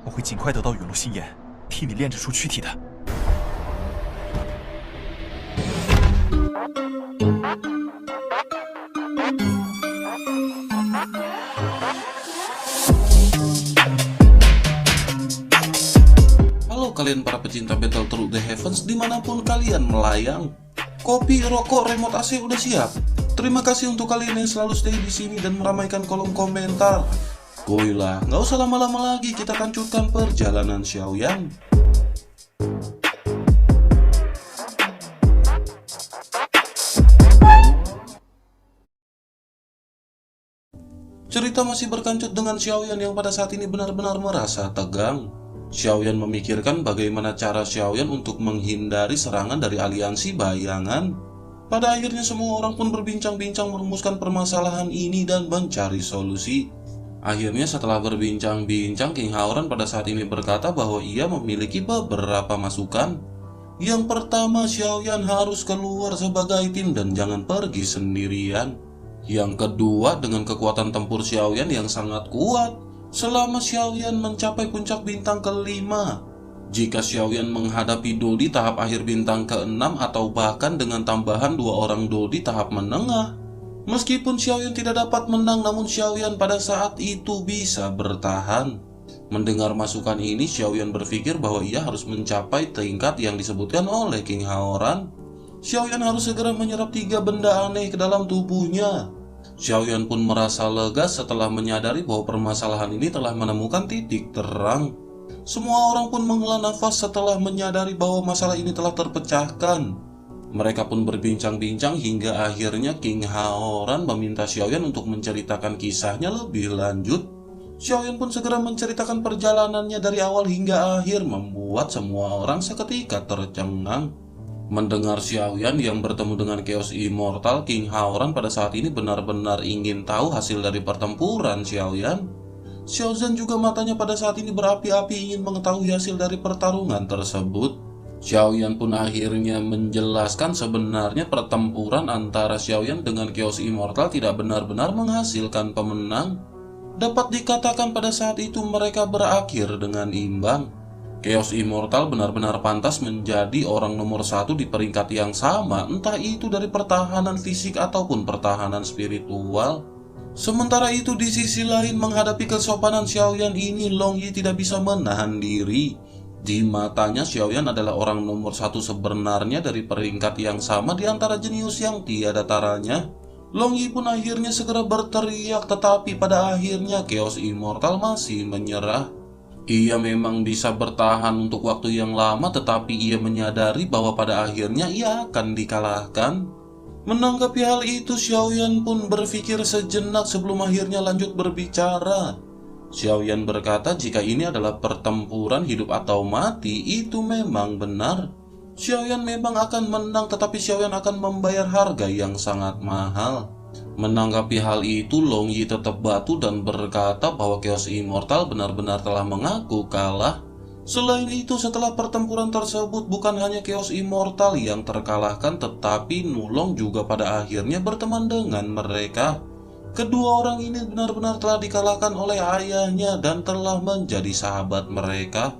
我会尽快得到陨落心炎，替你炼制出躯体的。Halo kalian para pecinta Battle Through the Heavens dimanapun kalian melayang. Kopi, rokok, remote AC udah siap. Terima kasih untuk kalian yang selalu stay di sini dan meramaikan kolom komentar. Goilah, nggak usah lama-lama lagi, kita lanjutkan perjalanan Xiaoyan. Cerita masih berkancut dengan Xiaoyan yang pada saat ini benar-benar merasa tegang. Xiaoyan memikirkan bagaimana cara Xiaoyan untuk menghindari serangan dari aliansi bayangan. Pada akhirnya semua orang pun berbincang-bincang merumuskan permasalahan ini dan mencari solusi. Akhirnya setelah berbincang-bincang, King Haoran pada saat ini berkata bahwa ia memiliki beberapa masukan. Yang pertama, Xiaoyan harus keluar sebagai tim dan jangan pergi sendirian. Yang kedua, dengan kekuatan tempur Xiaoyan yang sangat kuat, selama Xiaoyan mencapai puncak bintang ke-5, jika Xiaoyan menghadapi Dodi tahap akhir bintang ke-6 atau bahkan dengan tambahan 2 orang Dodi tahap menengah, meskipun Xiaoyan tidak dapat menang, namun Xiaoyan pada saat itu bisa bertahan. Mendengar masukan ini, Xiaoyan berpikir bahwa ia harus mencapai tingkat yang disebutkan oleh King Haoran. Xiaoyan harus segera menyerap 3 benda aneh ke dalam tubuhnya. Xiaoyan pun merasa lega setelah menyadari bahwa permasalahan ini telah menemukan titik terang. Semua orang pun menghela nafas setelah menyadari bahwa masalah ini telah terpecahkan. Mereka pun berbincang-bincang hingga akhirnya King Haoran meminta Xiaoyan untuk menceritakan kisahnya lebih lanjut. Xiaoyan pun segera menceritakan perjalanannya dari awal hingga akhir, membuat semua orang seketika tercengang. Mendengar Xiaoyan yang bertemu dengan Chaos Immortal, King Haoran pada saat ini benar-benar ingin tahu hasil dari pertempuran Xiaoyan. Xiaozhen juga matanya pada saat ini berapi-api ingin mengetahui hasil dari pertarungan tersebut. Xiaoyan pun akhirnya menjelaskan sebenarnya pertempuran antara Xiaoyan dengan Chaos Immortal tidak benar-benar menghasilkan pemenang. Dapat dikatakan pada saat itu mereka berakhir dengan imbang. Chaos Immortal benar-benar pantas menjadi orang nomor 1 di peringkat yang sama, entah itu dari pertahanan fisik ataupun pertahanan spiritual. Sementara itu di sisi lain, menghadapi kesopanan Xiaoyan ini, Long Yi tidak bisa menahan diri. Di matanya, Xiaoyan adalah orang nomor 1 sebenarnya dari peringkat yang sama di antara jenius yang tiada taranya. Long Yi pun akhirnya segera berteriak, tetapi pada akhirnya Chaos Immortal masih menyerah. Ia memang bisa bertahan untuk waktu yang lama, tetapi ia menyadari bahwa pada akhirnya ia akan dikalahkan. Menanggapi hal itu, Xiaoyan pun berpikir sejenak sebelum akhirnya lanjut berbicara. Xiaoyan berkata jika ini adalah pertempuran hidup atau mati, itu memang benar. Xiaoyan memang akan menang, tetapi Xiaoyan akan membayar harga yang sangat mahal. Menanggapi hal itu, Long Yi tetap batu dan berkata bahwa Chaos Immortal benar-benar telah mengaku kalah. Selain itu, setelah pertempuran tersebut, bukan hanya Chaos Immortal yang terkalahkan, tetapi Nulong juga pada akhirnya berteman dengan mereka. Kedua orang ini benar-benar telah dikalahkan oleh ayahnya dan telah menjadi sahabat mereka.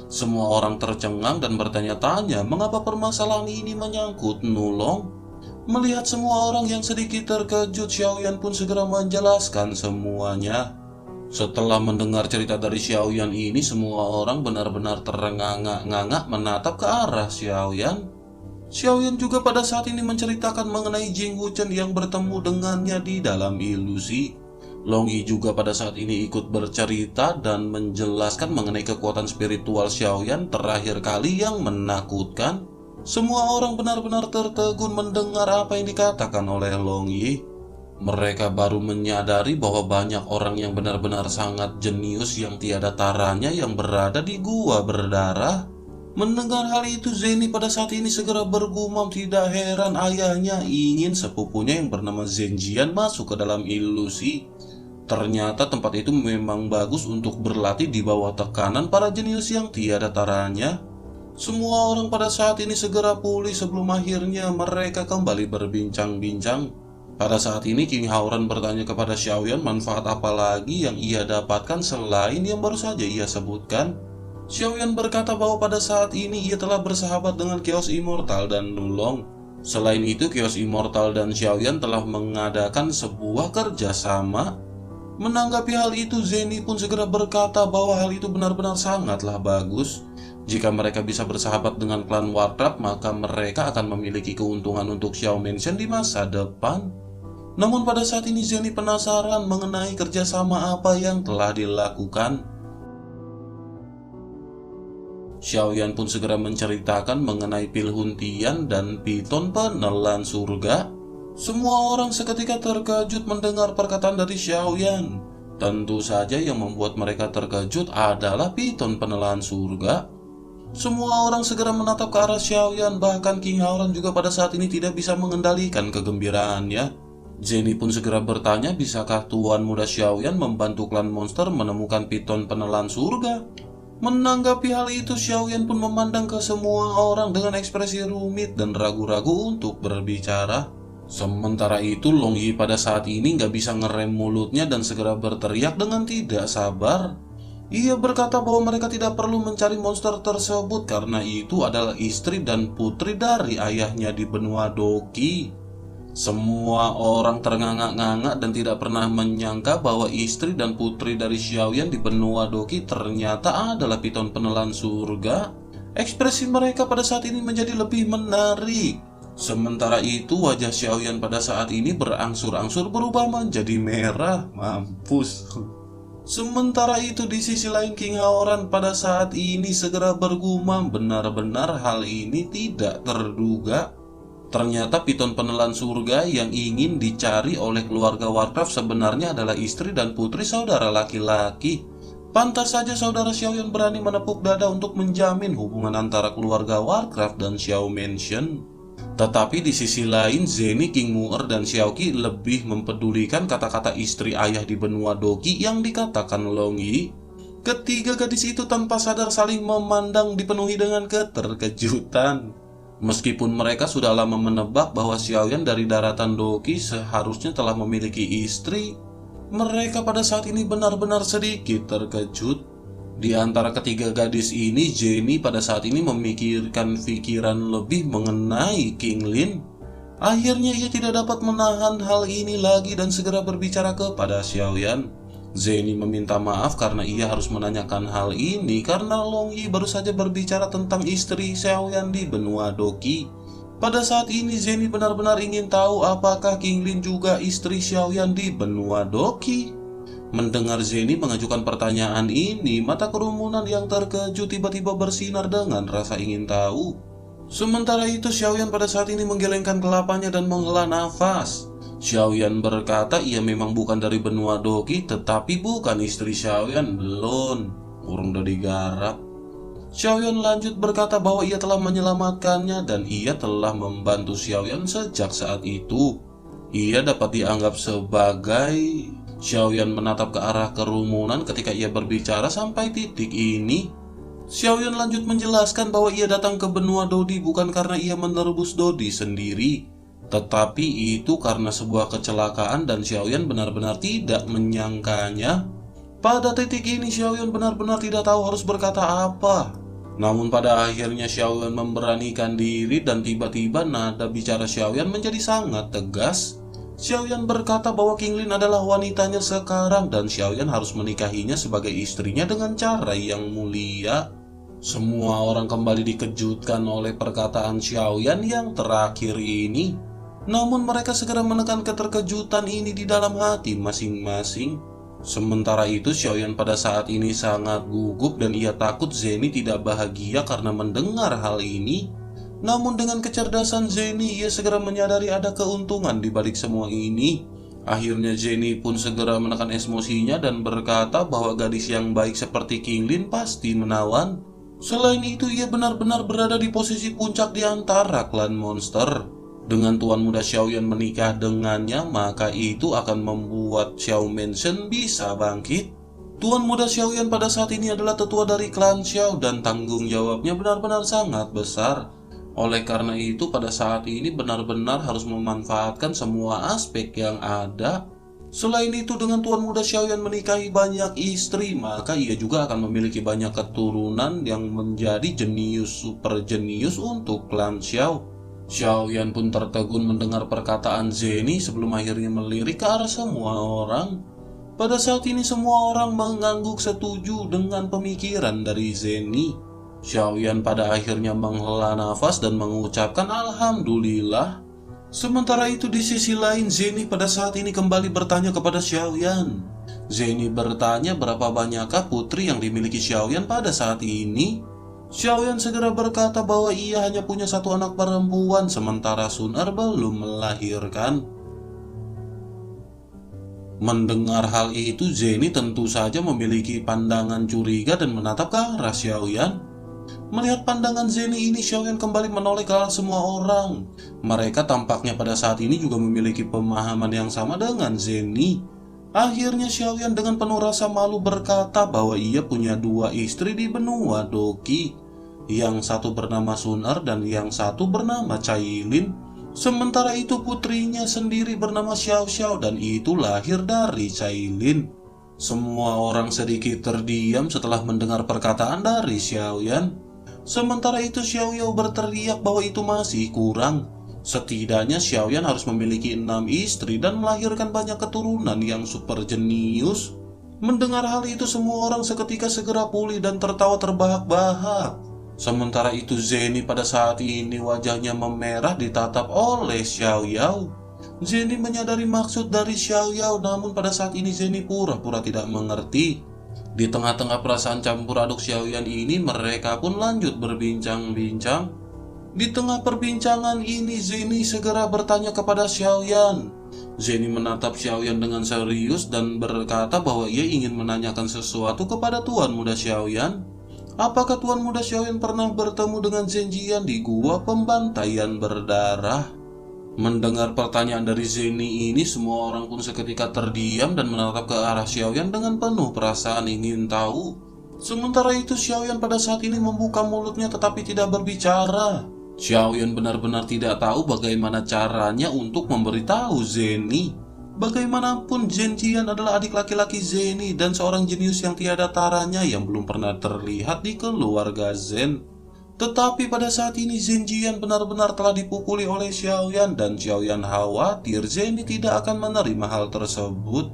Semua orang tercengang dan bertanya-tanya mengapa permasalahan ini menyangkut Nulong. Melihat semua orang yang sedikit terkejut, Xiaoyan pun segera menjelaskan semuanya. Setelah mendengar cerita dari Xiaoyan ini, semua orang benar-benar terengah-engah menatap ke arah Xiaoyan. Xiaoyan juga pada saat ini menceritakan mengenai Jing Wuchen yang bertemu dengannya di dalam ilusi. Long Yi juga pada saat ini ikut bercerita dan menjelaskan mengenai kekuatan spiritual Xiaoyan terakhir kali yang menakutkan. Semua orang benar-benar tertegun mendengar apa yang dikatakan oleh Long Yi. Mereka baru menyadari bahwa banyak orang yang benar-benar sangat jenius yang tiada taranya yang berada di gua berdarah. Mendengar hal itu, Zeni pada saat ini segera bergumam tidak heran ayahnya ingin sepupunya yang bernama Zenjian masuk ke dalam ilusi. Ternyata tempat itu memang bagus untuk berlatih di bawah tekanan para jenius yang tiada taranya. Semua orang pada saat ini segera pulih sebelum akhirnya mereka kembali berbincang-bincang. Pada saat ini King Haoran bertanya kepada Xiaoyan manfaat apa lagi yang ia dapatkan selain yang baru saja ia sebutkan. Xiaoyan berkata bahwa pada saat ini ia telah bersahabat dengan Chaos Immortal dan Nulong. Selain itu, Chaos Immortal dan Xiaoyan telah mengadakan sebuah kerjasama. Menanggapi hal itu, Zeni pun segera berkata bahwa hal itu benar-benar sangatlah bagus. Jika mereka bisa bersahabat dengan klan Warcraft, maka mereka akan memiliki keuntungan untuk Xiao Mansion di masa depan. Namun pada saat ini Zeni penasaran mengenai kerjasama apa yang telah dilakukan. Xiaoyan pun segera menceritakan mengenai Pilhuntian dan Piton penelan surga. Semua orang seketika terkejut mendengar perkataan dari Xiaoyan. Tentu saja yang membuat mereka terkejut adalah Piton penelan surga. Semua orang segera menatap ke arah Xiaoyan, bahkan King Haoran juga pada saat ini tidak bisa mengendalikan kegembiraannya. Zeni pun segera bertanya, bisakah Tuan Muda Xiaoyan membantu klan monster menemukan Piton penelan surga? Menanggapi hal itu, Xiaoyan pun memandang ke semua orang dengan ekspresi rumit dan ragu-ragu untuk berbicara. Sementara itu, Long Yi pada saat ini nggak bisa ngerem mulutnya dan segera berteriak dengan tidak sabar. Ia berkata bahwa mereka tidak perlu mencari monster tersebut karena itu adalah istri dan putri dari ayahnya di benua Doki. Semua orang ternganga-nganga dan tidak pernah menyangka bahwa istri dan putri dari Xiaoyan di benua Doki ternyata adalah Piton penelan surga. Ekspresi mereka pada saat ini menjadi lebih menarik. Sementara itu wajah Xiaoyan pada saat ini berangsur-angsur berubah menjadi merah. Mampus. Sementara itu di sisi lain King Haoran pada saat ini segera bergumam, benar-benar hal ini tidak terduga. Ternyata Piton penelan surga yang ingin dicari oleh keluarga Warcraft sebenarnya adalah istri dan putri saudara laki-laki. Pantas saja saudara Xiaoyan berani menepuk dada untuk menjamin hubungan antara keluarga Warcraft dan Xiao Mansion. Tetapi di sisi lain, Zeni, King Mu'er, dan Xiaoqi lebih mempedulikan kata-kata istri ayah di benua Doki yang dikatakan Long Yi. Ketiga gadis itu tanpa sadar saling memandang dipenuhi dengan keterkejutan. Meskipun mereka sudah lama menebak bahwa Xiaoyan dari daratan Doki seharusnya telah memiliki istri, mereka pada saat ini benar-benar sedikit terkejut. Di antara ketiga gadis ini, Jenny pada saat ini memikirkan pikiran lebih mengenai King Lin. Akhirnya ia tidak dapat menahan hal ini lagi dan segera berbicara kepada Xiaoyan. Zeni meminta maaf karena ia harus menanyakan hal ini karena Long Yi baru saja berbicara tentang istri Xiaoyan di benua Doki. Pada saat ini Zeni benar-benar ingin tahu apakah King Lin juga istri Xiaoyan di benua Doki. Mendengar Zeni mengajukan pertanyaan ini, mata kerumunan yang terkejut tiba-tiba bersinar dengan rasa ingin tahu. Sementara itu Xiaoyan pada saat ini menggelengkan kelapanya dan menghela nafas. Xiaoyan berkata ia memang bukan dari benua Doki, tetapi bukan istri Xiaoyan, belum. Urung udah digarap. Xiaoyan lanjut berkata bahwa ia telah menyelamatkannya dan ia telah membantu Xiaoyan sejak saat itu. Ia dapat dianggap sebagai... Xiaoyan menatap ke arah kerumunan ketika ia berbicara sampai titik ini. Xiaoyan lanjut menjelaskan bahwa ia datang ke benua Dodi bukan karena ia menerbus Dodi sendiri, tetapi itu karena sebuah kecelakaan dan Xiaoyan benar-benar tidak menyangkanya. Pada titik ini Xiaoyan benar-benar tidak tahu harus berkata apa. Namun pada akhirnya Xiaoyan memberanikan diri dan tiba-tiba nada bicara Xiaoyan menjadi sangat tegas. Xiaoyan berkata bahwa King Lin adalah wanitanya sekarang dan Xiaoyan harus menikahinya sebagai istrinya dengan cara yang mulia. Semua orang kembali dikejutkan oleh perkataan Xiaoyan yang terakhir ini. Namun mereka segera menekan keterkejutan ini di dalam hati masing-masing. Sementara itu Xiaoyan pada saat ini sangat gugup dan ia takut Zeni tidak bahagia karena mendengar hal ini. Namun dengan kecerdasan Zeni, ia segera menyadari ada keuntungan di balik semua ini. Akhirnya Zeni pun segera menekan emosinya dan berkata bahwa gadis yang baik seperti King Lin pasti menawan. Selain itu, ia benar-benar berada di posisi puncak di antara klan monster. Dengan Tuan Muda Xiaoyan menikah dengannya, maka itu akan membuat Xiao Mansion bisa bangkit. Tuan Muda Xiaoyan pada saat ini adalah tetua dari klan Xiao dan tanggung jawabnya benar-benar sangat besar. Oleh karena itu pada saat ini benar-benar harus memanfaatkan semua aspek yang ada. Selain itu dengan Tuan Muda Xiaoyan menikahi banyak istri, maka ia juga akan memiliki banyak keturunan yang menjadi jenius super jenius untuk klan Xiao. Xiaoyan pun tertegun mendengar perkataan Zeni sebelum akhirnya melirik ke arah semua orang. Pada saat ini semua orang mengangguk setuju dengan pemikiran dari Zeni. Xiaoyan pada akhirnya menghela nafas dan mengucapkan Alhamdulillah. Sementara itu di sisi lain Zeni pada saat ini kembali bertanya kepada Xiaoyan. Zeni bertanya berapa banyakkah putri yang dimiliki Xiaoyan pada saat ini. Xiaoyan segera berkata bahwa ia hanya punya satu anak perempuan sementara Sun Er belum melahirkan. Mendengar hal itu Zeni tentu saja memiliki pandangan curiga dan menatap ke arah Xiaoyan. Melihat pandangan Zeni ini, Xiaoyan kembali menoleh ke arah semua orang. Mereka tampaknya pada saat ini juga memiliki pemahaman yang sama dengan Zeni. Akhirnya Xiaoyan dengan penuh rasa malu berkata bahwa ia punya dua istri di benua Doki. Yang satu bernama Sun Er dan yang satu bernama Cailin. Sementara itu putrinya sendiri bernama Xiao Xiao dan itu lahir dari Cailin. Semua orang sedikit terdiam setelah mendengar perkataan dari Xiaoyan. Sementara itu Xiaoyao berteriak bahwa itu masih kurang. Setidaknya Xiaoyan harus memiliki 6 istri dan melahirkan banyak keturunan yang super jenius. Mendengar hal itu semua orang seketika segera pulih dan tertawa terbahak-bahak. Sementara itu Zeni pada saat ini wajahnya memerah ditatap oleh Xiaoyao. Zeni menyadari maksud dari Xiaoyao, namun pada saat ini Zeni pura-pura tidak mengerti. Di tengah-tengah perasaan campur aduk Xiaoyan ini, mereka pun lanjut berbincang-bincang. Di tengah perbincangan ini, Zeni segera bertanya kepada Xiaoyan. Zeni menatap Xiaoyan dengan serius dan berkata bahwa ia ingin menanyakan sesuatu kepada Tuan Muda Xiaoyan. Apakah Tuan Muda Xiaoyan pernah bertemu dengan Zhenjian di gua pembantaian berdarah? Mendengar pertanyaan dari Zeni ini, semua orang pun seketika terdiam dan menatap ke arah Xiaoyan dengan penuh perasaan ingin tahu. Sementara itu Xiaoyan pada saat ini membuka mulutnya tetapi tidak berbicara. Xiaoyan benar-benar tidak tahu bagaimana caranya untuk memberitahu Zeni. Bagaimanapun Zhenjian adalah adik laki-laki Zeni dan seorang jenius yang tiada taranya yang belum pernah terlihat di keluarga Zen. Tetapi pada saat ini Zhenjian benar-benar telah dipukuli oleh Xiaoyan dan Xiaoyan khawatir Zeni tidak akan menerima hal tersebut.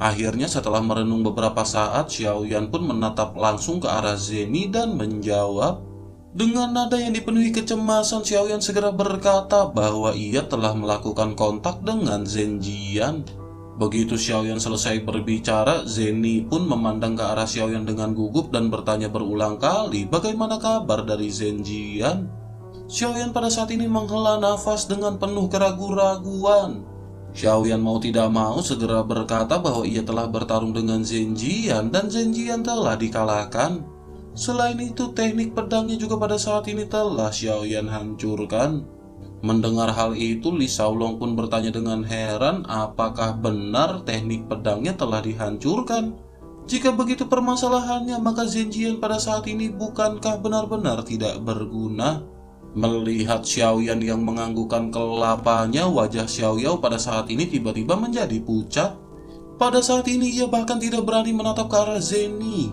Akhirnya setelah merenung beberapa saat, Xiaoyan pun menatap langsung ke arah Zeni dan menjawab. Dengan nada yang dipenuhi kecemasan, Xiaoyan segera berkata bahwa ia telah melakukan kontak dengan Zhenjian. Begitu Xiaoyan selesai berbicara, Zeni pun memandang ke arah Xiaoyan dengan gugup dan bertanya berulang kali bagaimana kabar dari Zhenjian. Xiaoyan pada saat ini menghela nafas dengan penuh keraguan-raguan. Xiaoyan mau tidak mau segera berkata bahwa ia telah bertarung dengan Zhenjian dan Zhenjian telah dikalahkan. Selain itu, teknik pedangnya juga pada saat ini telah Xiaoyan hancurkan. Mendengar hal itu, Li Shaolong pun bertanya dengan heran apakah benar teknik pedangnya telah dihancurkan. Jika begitu permasalahannya, maka Zhenjian pada saat ini bukankah benar-benar tidak berguna? Melihat Xiaoyan yang menganggukkan kelapanya, wajah Xiaoyao pada saat ini tiba-tiba menjadi pucat. Pada saat ini ia bahkan tidak berani menatap ke arah Zeni.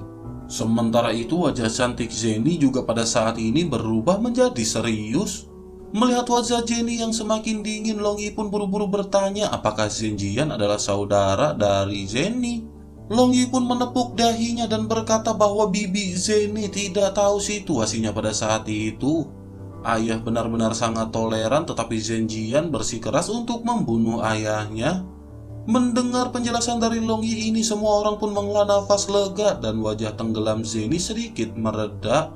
Sementara itu wajah cantik Zeni juga pada saat ini berubah menjadi serius. Melihat wajah Zeni yang semakin dingin, Long Yi pun buru-buru bertanya apakah Zhenjian adalah saudara dari Zeni. Long Yi pun menepuk dahinya dan berkata bahwa bibi Zeni tidak tahu situasinya pada saat itu. Ayah benar-benar sangat toleran, tetapi Zhenjian bersikeras untuk membunuh ayahnya. Mendengar penjelasan dari Long Yi ini, semua orang pun menghela nafas lega dan wajah tenggelam Zeni sedikit mereda.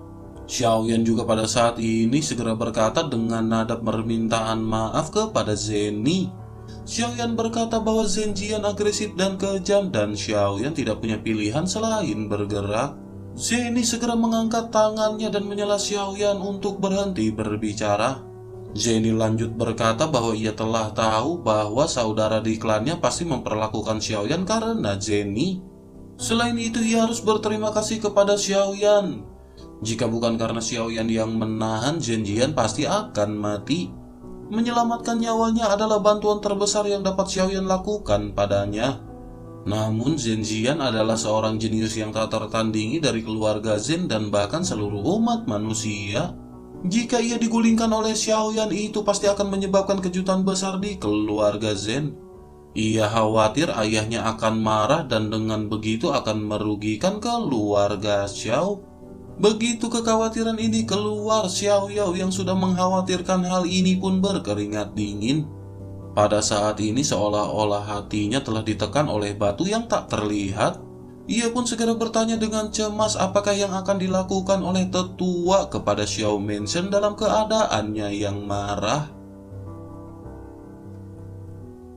Xiaoyan juga pada saat ini segera berkata dengan nada permintaan maaf kepada Zeni. Xiaoyan berkata bahwa Zhenjian agresif dan kejam dan Xiaoyan tidak punya pilihan selain bergerak. Zeni segera mengangkat tangannya dan menyela Xiaoyan untuk berhenti berbicara. Zeni lanjut berkata bahwa ia telah tahu bahwa saudara di klannya pasti memperlakukan Xiaoyan karena Zeni. Selain itu ia harus berterima kasih kepada Xiaoyan. Jika bukan karena Xiaoyan yang menahan, Zhen Jian pasti akan mati. Menyelamatkan nyawanya adalah bantuan terbesar yang dapat Xiaoyan lakukan padanya. Namun Zhen Jian adalah seorang jenius yang tak tertandingi dari keluarga Zhen dan bahkan seluruh umat manusia. Jika ia digulingkan oleh Xiaoyan, itu pasti akan menyebabkan kejutan besar di keluarga Zhen. Ia khawatir ayahnya akan marah dan dengan begitu akan merugikan keluarga Xiao. Begitu kekhawatiran ini keluar, Xiao Yao yang sudah mengkhawatirkan hal ini pun berkeringat dingin. Pada saat ini seolah-olah hatinya telah ditekan oleh batu yang tak terlihat. Ia pun segera bertanya dengan cemas apakah yang akan dilakukan oleh tetua kepada Xiao Menshen dalam keadaannya yang marah.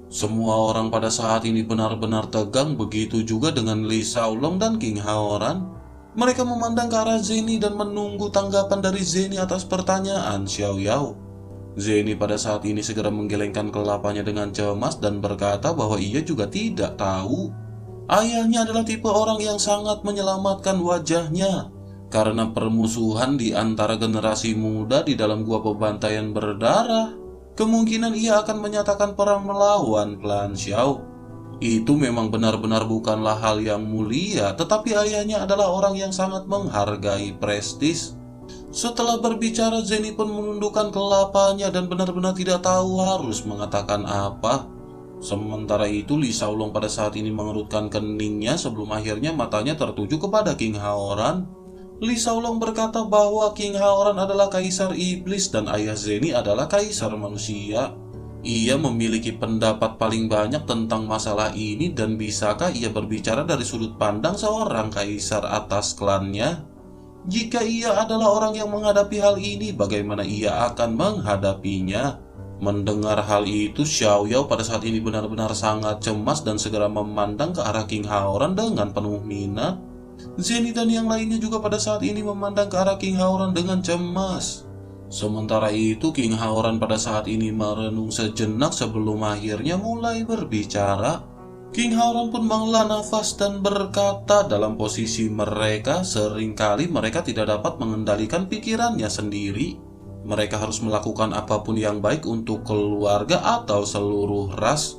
Semua orang pada saat ini benar-benar tegang, begitu juga dengan Li Shaolong dan King Haoran. Mereka memandang ke arah Zeni dan menunggu tanggapan dari Zeni atas pertanyaan Xiao Yao. Zeni pada saat ini segera menggelengkan kelapanya dengan cemas dan berkata bahwa ia juga tidak tahu. Ayahnya adalah tipe orang yang sangat menyelamatkan wajahnya karena permusuhan di antara generasi muda di dalam gua pembantaian berdarah. Kemungkinan ia akan menyatakan perang melawan klan Xiao. Itu memang benar-benar bukanlah hal yang mulia, tetapi ayahnya adalah orang yang sangat menghargai prestis. Setelah berbicara, Zeni pun menundukkan kelapanya dan benar-benar tidak tahu harus mengatakan apa. Sementara itu, Li Shaolong pada saat ini mengerutkan keningnya sebelum akhirnya matanya tertuju kepada King Haoran. Li Shaolong berkata bahwa King Haoran adalah kaisar iblis dan ayah Zeni adalah kaisar manusia. Ia memiliki pendapat paling banyak tentang masalah ini dan bisakah ia berbicara dari sudut pandang seorang kaisar atas klannya? Jika ia adalah orang yang menghadapi hal ini, bagaimana ia akan menghadapinya? Mendengar hal itu, Xiao Yao pada saat ini benar-benar sangat cemas dan segera memandang ke arah King Haoran dengan penuh minat. Zeni dan yang lainnya juga pada saat ini memandang ke arah King Haoran dengan cemas. Sementara itu, King Haoran pada saat ini merenung sejenak sebelum akhirnya mulai berbicara. King Haoran pun menghela nafas dan berkata dalam posisi mereka, seringkali mereka tidak dapat mengendalikan pikirannya sendiri. Mereka harus melakukan apapun yang baik untuk keluarga atau seluruh ras.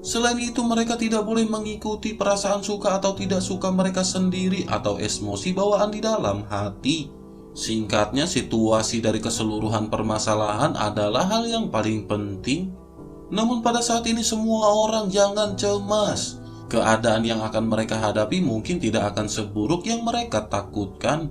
Selain itu, mereka tidak boleh mengikuti perasaan suka atau tidak suka mereka sendiri atau emosi bawaan di dalam hati. Singkatnya, situasi dari keseluruhan permasalahan adalah hal yang paling penting. Namun pada saat ini semua orang jangan cemas. Keadaan yang akan mereka hadapi mungkin tidak akan seburuk yang mereka takutkan.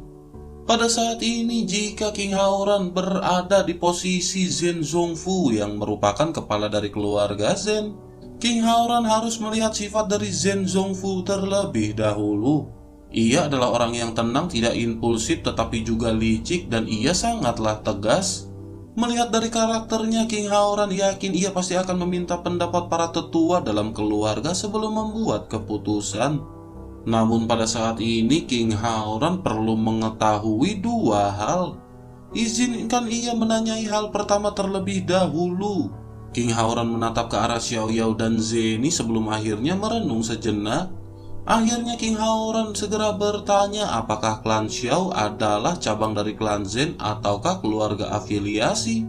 Pada saat ini, jika King Haoran berada di posisi Zhen Zongfu yang merupakan kepala dari keluarga Zhen, King Haoran harus melihat sifat dari Zhen Zongfu terlebih dahulu. Ia adalah orang yang tenang, tidak impulsif, tetapi juga licik dan ia sangatlah tegas. Melihat dari karakternya, King Haoran yakin ia pasti akan meminta pendapat para tetua dalam keluarga sebelum membuat keputusan. Namun pada saat ini, King Haoran perlu mengetahui dua hal. Izinkan ia menanyai hal pertama terlebih dahulu. King Haoran menatap ke arah Xiao Yao dan Zeni sebelum akhirnya merenung sejenak. Akhirnya King Haoran segera bertanya apakah klan Xiao adalah cabang dari klan Zhen ataukah keluarga afiliasi.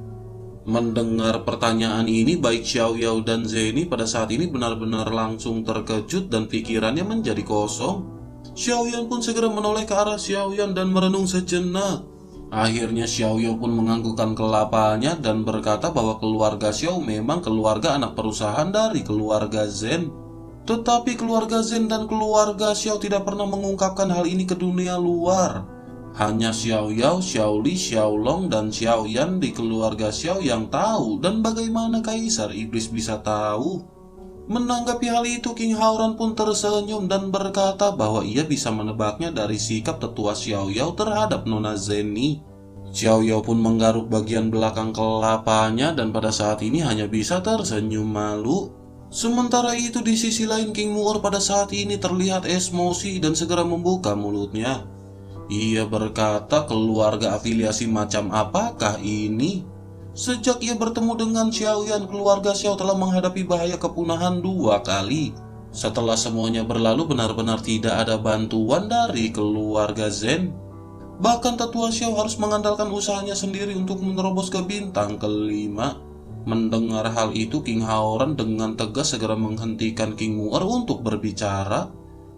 Mendengar pertanyaan ini, baik Xiao Yao dan Zeni pada saat ini benar-benar langsung terkejut dan pikirannya menjadi kosong. Xiao Yan pun segera menoleh ke arah Xiao Yan dan merenung sejenak. Akhirnya Xiao Yao pun menganggukkan kelapanya dan berkata bahwa keluarga Xiao memang keluarga anak perusahaan dari keluarga Zhen. Tetapi keluarga Zhen dan keluarga Xiao tidak pernah mengungkapkan hal ini ke dunia luar. Hanya Xiao Yao, Xiao Li, Xiao Long, dan Xiao Yan di keluarga Xiao yang tahu. Dan bagaimana kaisar iblis bisa tahu? Menanggapi hal itu, King Haoran pun tersenyum dan berkata bahwa ia bisa menebaknya dari sikap tetua Xiao Yao terhadap Nona Zeni. Xiao Yao pun menggaruk bagian belakang kelapanya dan pada saat ini hanya bisa tersenyum malu. Sementara itu di sisi lain, King Muor pada saat ini terlihat emosi dan segera membuka mulutnya. Ia berkata, keluarga afiliasi macam apakah ini? Sejak ia bertemu dengan Xiao Yan, keluarga Xiao telah menghadapi bahaya kepunahan 2 kali. Setelah semuanya berlalu, benar-benar tidak ada bantuan dari keluarga Zhen. Bahkan tetua Xiao harus mengandalkan usahanya sendiri untuk menerobos ke bintang kelima. Mendengar hal itu, King Haoran dengan tegas segera menghentikan King Mu'er untuk berbicara.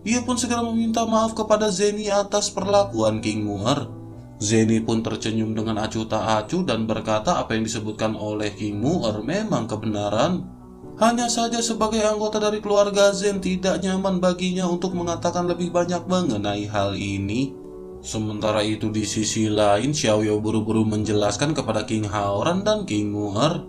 Ia pun segera meminta maaf kepada Zenny atas perlakuan King Mu'er. Zenny pun tersenyum dengan acuh tak acuh dan berkata apa yang disebutkan oleh King Mu'er memang kebenaran. Hanya saja sebagai anggota dari keluarga Zen tidak nyaman baginya untuk mengatakan lebih banyak mengenai hal ini. Sementara itu di sisi lain, Xiaoyao buru-buru menjelaskan kepada King Haoran dan King Mu'er.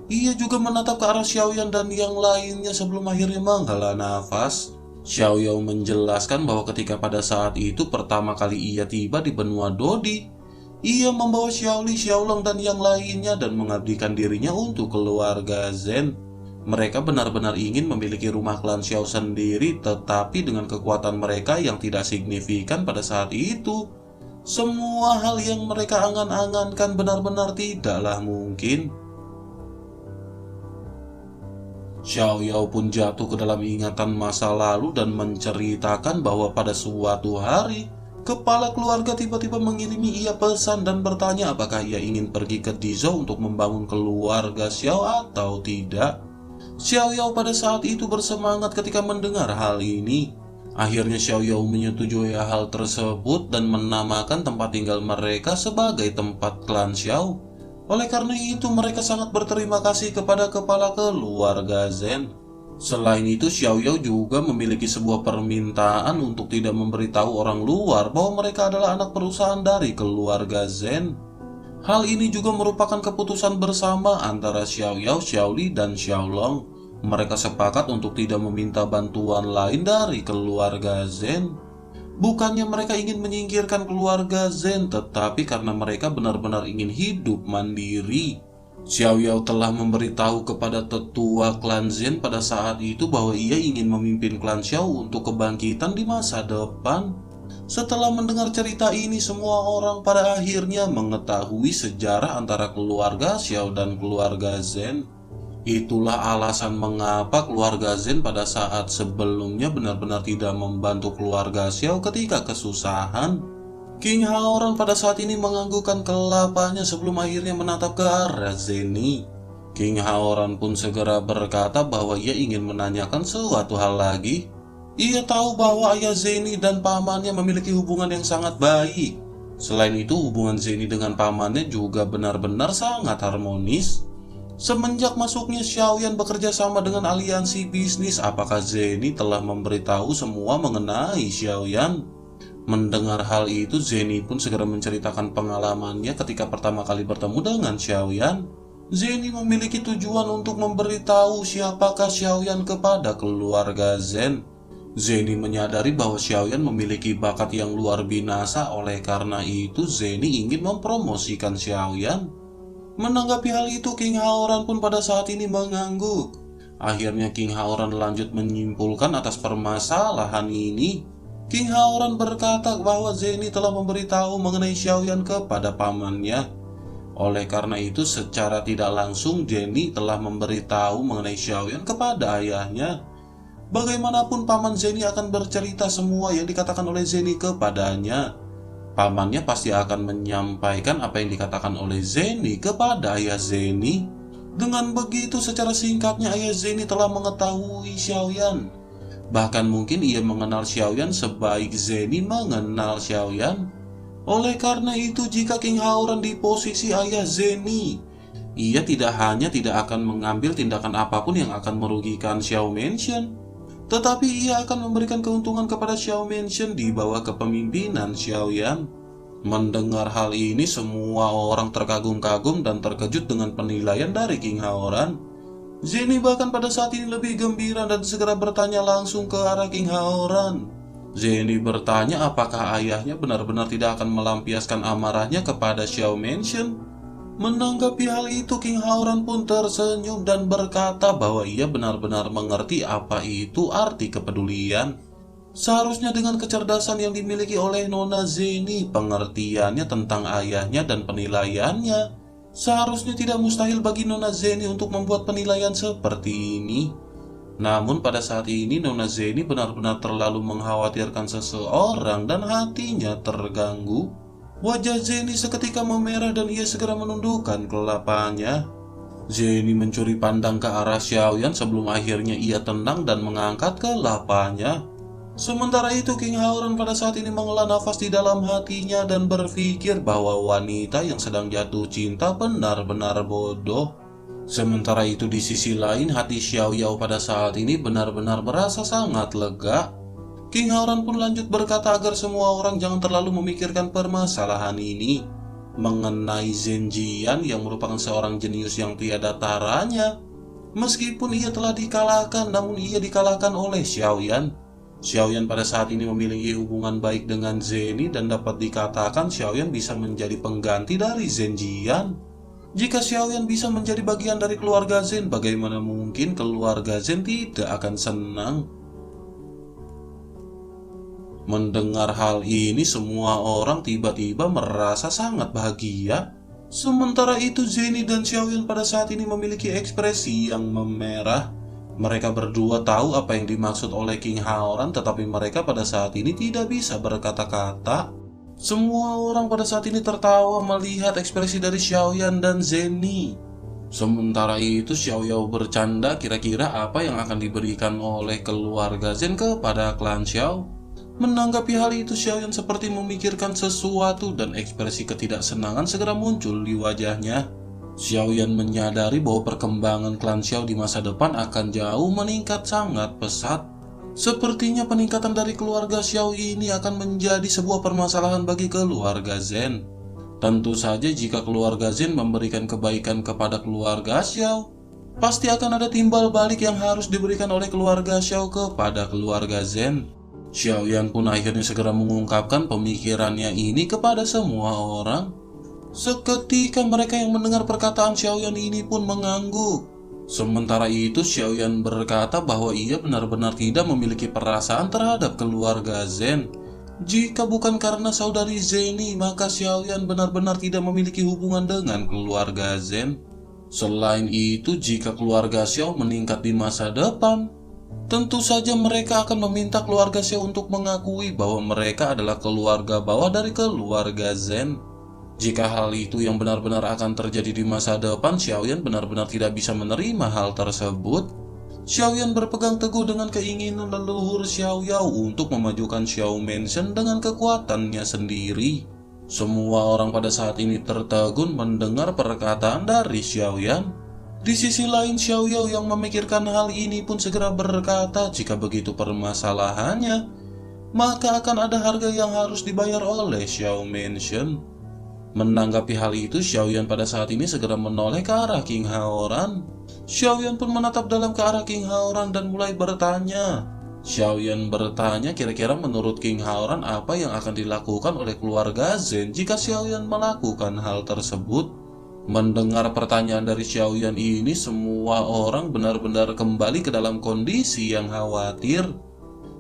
Ia juga menatap ke arah Xiaoyan dan yang lainnya sebelum akhirnya menghela nafas. Xiaoyao menjelaskan bahwa ketika pada saat itu pertama kali ia tiba di benua Dodi, ia membawa Xiaoli, Xiaolong dan yang lainnya dan mengabdikan dirinya untuk keluarga Zen. Mereka benar-benar ingin memiliki rumah klan Xiao sendiri, tetapi dengan kekuatan mereka yang tidak signifikan pada saat itu, semua hal yang mereka angan-angankan benar-benar tidaklah mungkin. Xiaoyao pun jatuh ke dalam ingatan masa lalu dan menceritakan bahwa pada suatu hari, kepala keluarga tiba-tiba mengirimi ia pesan dan bertanya apakah ia ingin pergi ke Dizhou untuk membangun keluarga Xiao atau tidak. Xiaoyao pada saat itu bersemangat ketika mendengar hal ini. Akhirnya Xiaoyao menyetujui hal tersebut dan menamakan tempat tinggal mereka sebagai tempat klan Xiao. Oleh karena itu mereka sangat berterima kasih kepada kepala keluarga Zen. Selain itu Xiaoyao juga memiliki sebuah permintaan untuk tidak memberitahu orang luar bahwa mereka adalah anak perusahaan dari keluarga Zen. Hal ini juga merupakan keputusan bersama antara Xiaoyao, Xiaoli, dan Xiaolong. Mereka sepakat untuk tidak meminta bantuan lain dari keluarga Zen. Bukannya mereka ingin menyingkirkan keluarga Zen, tetapi karena mereka benar-benar ingin hidup mandiri. Xiaoyao telah memberitahu kepada tetua klan Zen pada saat itu bahwa ia ingin memimpin klan Xiao untuk kebangkitan di masa depan. Setelah mendengar cerita ini, semua orang pada akhirnya mengetahui sejarah antara keluarga Xiao dan keluarga Zen. Itulah alasan mengapa keluarga Zen pada saat sebelumnya benar-benar tidak membantu keluarga Xiao ketika kesusahan. King Haoran pada saat ini menganggukkan kelapanya sebelum akhirnya menatap ke arah Zenny. King Haoran pun segera berkata bahwa ia ingin menanyakan suatu hal lagi. Ia tahu bahwa ayah Zenny dan pamannya memiliki hubungan yang sangat baik. Selain itu, hubungan Zenny dengan pamannya juga benar-benar sangat harmonis. Semenjak masuknya Xiaoyan bekerja sama dengan aliansi bisnis, apakah Zenny telah memberitahu semua mengenai Xiaoyan? Mendengar hal itu, Zenny pun segera menceritakan pengalamannya ketika pertama kali bertemu dengan Xiaoyan. Zenny memiliki tujuan untuk memberitahu siapakah Xiaoyan kepada keluarga Zen. Zenny menyadari bahwa Xiaoyan memiliki bakat yang luar biasa, oleh karena itu Zenny ingin mempromosikan Xiaoyan. Menanggapi hal itu, King Haoran pun pada saat ini mengangguk. Akhirnya King Haoran lanjut menyimpulkan atas permasalahan ini. King Haoran berkata bahwa Zenny telah memberitahu mengenai Xiaoyan kepada pamannya. Oleh karena itu, secara tidak langsung Zenny telah memberitahu mengenai Xiaoyan kepada ayahnya. Bagaimanapun paman Zenny akan bercerita semua yang dikatakan oleh Zenny kepadanya. Pamannya pasti akan menyampaikan apa yang dikatakan oleh Zenny kepada ayah Zenny. Dengan begitu, secara singkatnya ayah Zenny telah mengetahui Xiaoyan. Bahkan mungkin ia mengenal Xiaoyan sebaik Zenny mengenal Xiaoyan. Oleh karena itu, jika King Haoran di posisi ayah Zenny, ia tidak hanya tidak akan mengambil tindakan apapun yang akan merugikan Xiao Mansion, tetapi ia akan memberikan keuntungan kepada Xiao Mansion di bawah kepemimpinan Xiaoyan. Mendengar hal ini, semua orang terkagum-kagum dan terkejut dengan penilaian dari King Haoran. Zenny bahkan pada saat ini lebih gembira dan segera bertanya langsung ke arah King Haoran. Zenny bertanya apakah ayahnya benar-benar tidak akan melampiaskan amarahnya kepada Xiao Mansion. Menanggapi hal itu, King Haoran pun tersenyum dan berkata bahwa ia benar-benar mengerti apa itu arti kepedulian. Seharusnya dengan kecerdasan yang dimiliki oleh Nona Zenny, pengertiannya tentang ayahnya dan penilaiannya, seharusnya tidak mustahil bagi Nona Zenny untuk membuat penilaian seperti ini. Namun pada saat ini Nona Zenny benar-benar terlalu mengkhawatirkan seseorang dan hatinya terganggu. Wajah Zeni seketika memerah dan ia segera menundukkan kelapanya. Zeni mencuri pandang ke arah Xiaoyan sebelum akhirnya ia tenang dan mengangkat kelapanya. Sementara itu King Haoran pada saat ini menghela nafas di dalam hatinya dan berpikir bahwa wanita yang sedang jatuh cinta benar-benar bodoh. Sementara itu di sisi lain hati Xiao Yao pada saat ini benar-benar merasa sangat lega. King Haoran pun lanjut berkata agar semua orang jangan terlalu memikirkan permasalahan ini mengenai Zhen Jian yang merupakan seorang jenius yang tiada taranya. Meskipun ia telah dikalahkan, namun ia dikalahkan oleh Xiaoyan. Xiaoyan pada saat ini memiliki hubungan baik dengan Zeni dan dapat dikatakan Xiaoyan bisa menjadi pengganti dari Zhen Jian. Jika Xiaoyan bisa menjadi bagian dari keluarga Zhen, bagaimana mungkin keluarga Zhen tidak akan senang? Mendengar hal ini, semua orang tiba-tiba merasa sangat bahagia. Sementara itu, Zeni dan Xiaoyan pada saat ini memiliki ekspresi yang memerah. Mereka berdua tahu apa yang dimaksud oleh King Haoran, tetapi mereka pada saat ini tidak bisa berkata-kata. Semua orang pada saat ini tertawa melihat ekspresi dari Xiaoyan dan Zeni. Sementara itu, Xiao Yao bercanda kira-kira apa yang akan diberikan oleh keluarga Zhen kepada klan Xiao. Menanggapi hal itu, Xiaoyan seperti memikirkan sesuatu dan ekspresi ketidaksenangan segera muncul di wajahnya. Xiaoyan menyadari bahwa perkembangan klan Xiao di masa depan akan jauh meningkat sangat pesat. Sepertinya peningkatan dari keluarga Xiao ini akan menjadi sebuah permasalahan bagi keluarga Zhen. Tentu saja jika keluarga Zhen memberikan kebaikan kepada keluarga Xiao, pasti akan ada timbal balik yang harus diberikan oleh keluarga Xiao kepada keluarga Zhen. Xiaoyan pun akhirnya segera mengungkapkan pemikirannya ini kepada semua orang. Seketika mereka yang mendengar perkataan Xiaoyan ini pun mengangguk. Sementara itu Xiaoyan berkata bahwa ia benar-benar tidak memiliki perasaan terhadap keluarga Zhen. Jika bukan karena saudari Zeni, maka Xiaoyan benar-benar tidak memiliki hubungan dengan keluarga Zhen. Selain itu, jika keluarga Xiao meningkat di masa depan, tentu saja mereka akan meminta keluarga Xiao untuk mengakui bahwa mereka adalah keluarga bawah dari keluarga Zhen. Jika hal itu yang benar-benar akan terjadi di masa depan, Xiaoyan benar-benar tidak bisa menerima hal tersebut. Xiaoyan berpegang teguh dengan keinginan leluhur Xiao Yao untuk memajukan Xiao Mansion dengan kekuatannya sendiri. Semua orang pada saat ini tertegun mendengar perkataan dari Xiaoyan. Di sisi lain, Xiao Yao yang memikirkan hal ini pun segera berkata, jika begitu permasalahannya, maka akan ada harga yang harus dibayar oleh Xiao Mansion. Menanggapi hal itu, Xiaoyan pada saat ini segera menoleh ke arah King Haoran. Xiaoyan pun menatap dalam ke arah King Haoran dan mulai bertanya. Xiaoyan bertanya kira-kira menurut King Haoran apa yang akan dilakukan oleh keluarga Zhen jika Xiaoyan melakukan hal tersebut. Mendengar pertanyaan dari Xiaoyan ini, semua orang benar-benar kembali ke dalam kondisi yang khawatir.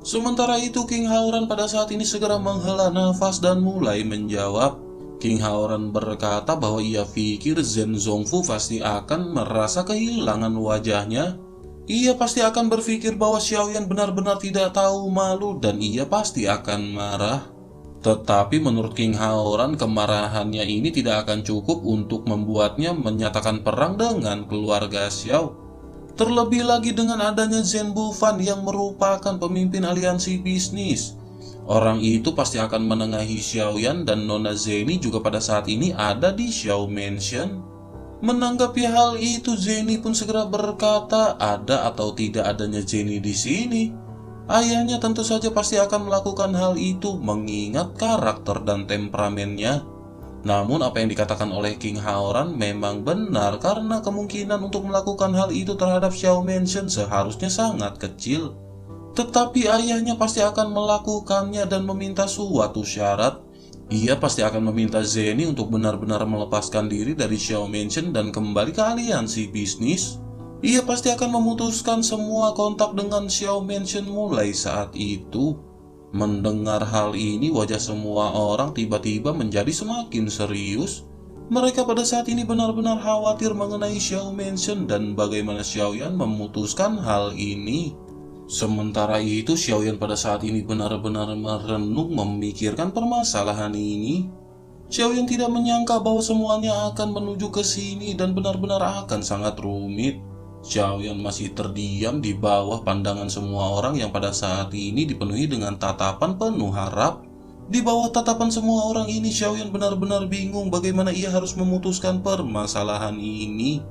Sementara itu, King Haoran pada saat ini segera menghela nafas dan mulai menjawab. King Haoran berkata bahwa ia pikir Zhen Zongfu pasti akan merasa kehilangan wajahnya. Ia pasti akan berpikir bahwa Xiaoyan benar-benar tidak tahu malu dan ia pasti akan marah. Tetapi menurut King Haoran, kemarahannya ini tidak akan cukup untuk membuatnya menyatakan perang dengan keluarga Xiao. Terlebih lagi dengan adanya Zhen Bufan yang merupakan pemimpin aliansi bisnis. Orang itu pasti akan menengahi Xiaoyan dan Nona Zeni juga pada saat ini ada di Xiao Mansion. Menanggapi hal itu, Zeni pun segera berkata, ada atau tidak adanya Zeni di sini, ayahnya tentu saja pasti akan melakukan hal itu mengingat karakter dan temperamennya. Namun apa yang dikatakan oleh King Haoran memang benar karena kemungkinan untuk melakukan hal itu terhadap Xiao Mansion seharusnya sangat kecil. Tetapi ayahnya pasti akan melakukannya dan meminta suatu syarat. Ia pasti akan meminta Zeni untuk benar-benar melepaskan diri dari Xiao Mansion dan kembali ke aliansi bisnis. Ia pasti akan memutuskan semua kontak dengan Xiao Mansion mulai saat itu. Mendengar hal ini, wajah semua orang tiba-tiba menjadi semakin serius. Mereka pada saat ini benar-benar khawatir mengenai Xiao Mansion dan bagaimana Xiaoyan memutuskan hal ini. Sementara itu, Xiaoyan pada saat ini benar-benar merenung memikirkan permasalahan ini. Xiaoyan tidak menyangka bahwa semuanya akan menuju ke sini dan benar-benar akan sangat rumit. Xiaoyan masih terdiam di bawah pandangan semua orang yang pada saat ini dipenuhi dengan tatapan penuh harap. Di bawah tatapan semua orang ini, Xiaoyan benar-benar bingung bagaimana ia harus memutuskan permasalahan ini.